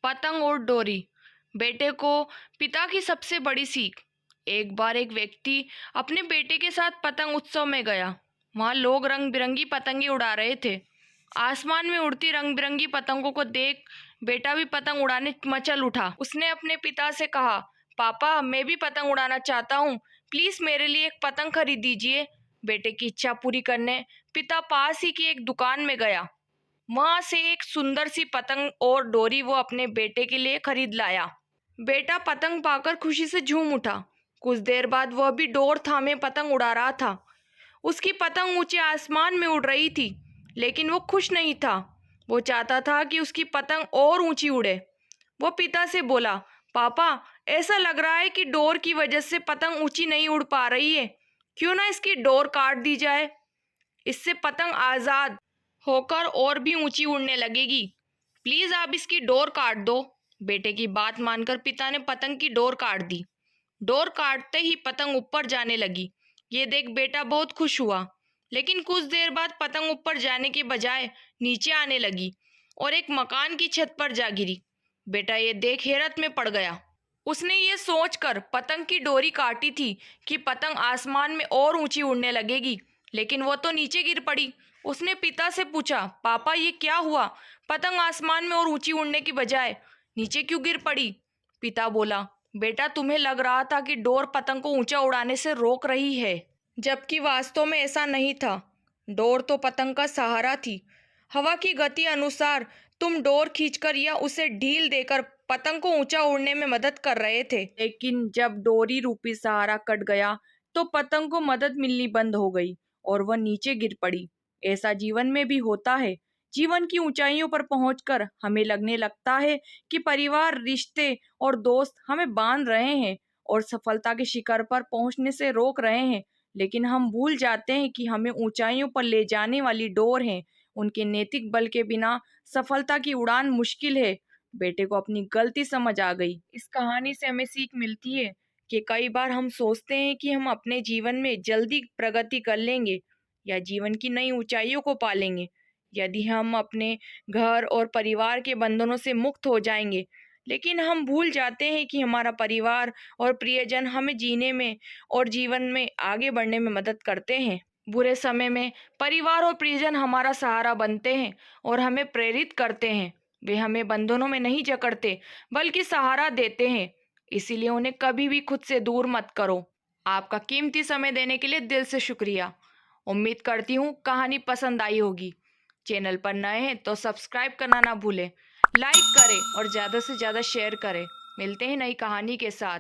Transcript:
पतंग और डोरी। बेटे को पिता की सबसे बड़ी सीख। एक बार एक व्यक्ति अपने बेटे के साथ पतंग उत्सव में गया। वहां लोग रंग बिरंगी पतंगे उड़ा रहे थे। आसमान में उड़ती रंग बिरंगी पतंगों को देख बेटा भी पतंग उड़ाने मचल उठा। उसने अपने पिता से कहा, पापा मैं भी पतंग उड़ाना चाहता हूँ, प्लीज मेरे लिए एक पतंग खरीद दीजिए। बेटे की इच्छा पूरी करने पिता पास ही की एक दुकान में गया। वहां से एक सुंदर सी पतंग और डोरी वो अपने बेटे के लिए खरीद लाया। बेटा पतंग पाकर खुशी से झूम उठा। कुछ देर बाद वह भी डोर थामे पतंग उड़ा रहा था। उसकी पतंग ऊंचे आसमान में उड़ रही थी, लेकिन वो खुश नहीं था। वो चाहता था कि उसकी पतंग और ऊंची उड़े। वो पिता से बोला, पापा ऐसा लग रहा है कि डोर की वजह से पतंग ऊंची नहीं उड़ पा रही है। क्यों ना इसकी डोर काट दी जाए, इससे पतंग आजाद होकर और भी ऊंची उड़ने लगेगी। प्लीज आप इसकी डोर काट दो। बेटे की बात मानकर पिता ने पतंग की डोर काट दी। डोर काटते ही पतंग ऊपर जाने लगी। ये देख बेटा बहुत खुश हुआ, लेकिन कुछ देर बाद पतंग ऊपर जाने के बजाय नीचे आने लगी और एक मकान की छत पर जा गिरी। बेटा ये देख हैरत में पड़ गया। उसने ये सोचकर पतंग की डोरी काटी थी कि पतंग आसमान में और ऊंची उड़ने लगेगी, लेकिन वो तो नीचे गिर पड़ी। उसने पिता से पूछा, पापा ये क्या हुआ? पतंग आसमान में और ऊंची उड़ने की बजाय नीचे क्यों गिर पड़ी? पिता बोला, बेटा तुम्हें लग रहा था कि डोर पतंग को ऊंचा उड़ाने से रोक रही है, जबकि वास्तव में ऐसा नहीं था। डोर तो पतंग का सहारा थी। हवा की गति अनुसार तुम डोर खींचकर या उसे ढील देकर पतंग को ऊंचा उड़ने में मदद कर रहे थे, लेकिन जब डोरी रूपी सहारा कट गया तो पतंग को मदद मिलनी बंद हो गई और वह नीचे गिर पड़ी। ऐसा जीवन में भी होता है। जीवन की ऊंचाइयों पर पहुंचकर हमें लगने लगता है कि परिवार, रिश्ते और दोस्त हमें बांध रहे हैं और सफलता के शिखर पर पहुंचने से रोक रहे हैं, लेकिन हम भूल जाते हैं कि हमें ऊंचाइयों पर ले जाने वाली डोर हैं। उनके नैतिक बल के बिना सफलता की उड़ान मुश्किल है। बेटे को अपनी गलती समझ आ गई। इस कहानी से हमें सीख मिलती है कि कई बार हम सोचते हैं कि हम अपने जीवन में जल्दी प्रगति कर लेंगे या जीवन की नई ऊंचाइयों को पालेंगे यदि हम अपने घर और परिवार के बंधनों से मुक्त हो जाएंगे, लेकिन हम भूल जाते हैं कि हमारा परिवार और प्रियजन हमें जीने में और जीवन में आगे बढ़ने में मदद करते हैं। बुरे समय में परिवार और प्रियजन हमारा सहारा बनते हैं और हमें प्रेरित करते हैं। वे हमें बंधनों में नहीं जकड़ते, बल्कि सहारा देते हैं। इसीलिए उन्हें कभी भी खुद से दूर मत करो। आपका कीमती समय देने के लिए दिल से शुक्रिया। उम्मीद करती हूँ कहानी पसंद आई होगी। चैनल पर नए हैं तो सब्सक्राइब करना ना भूलें, लाइक करें और ज़्यादा से ज़्यादा शेयर करें। मिलते हैं नई कहानी के साथ।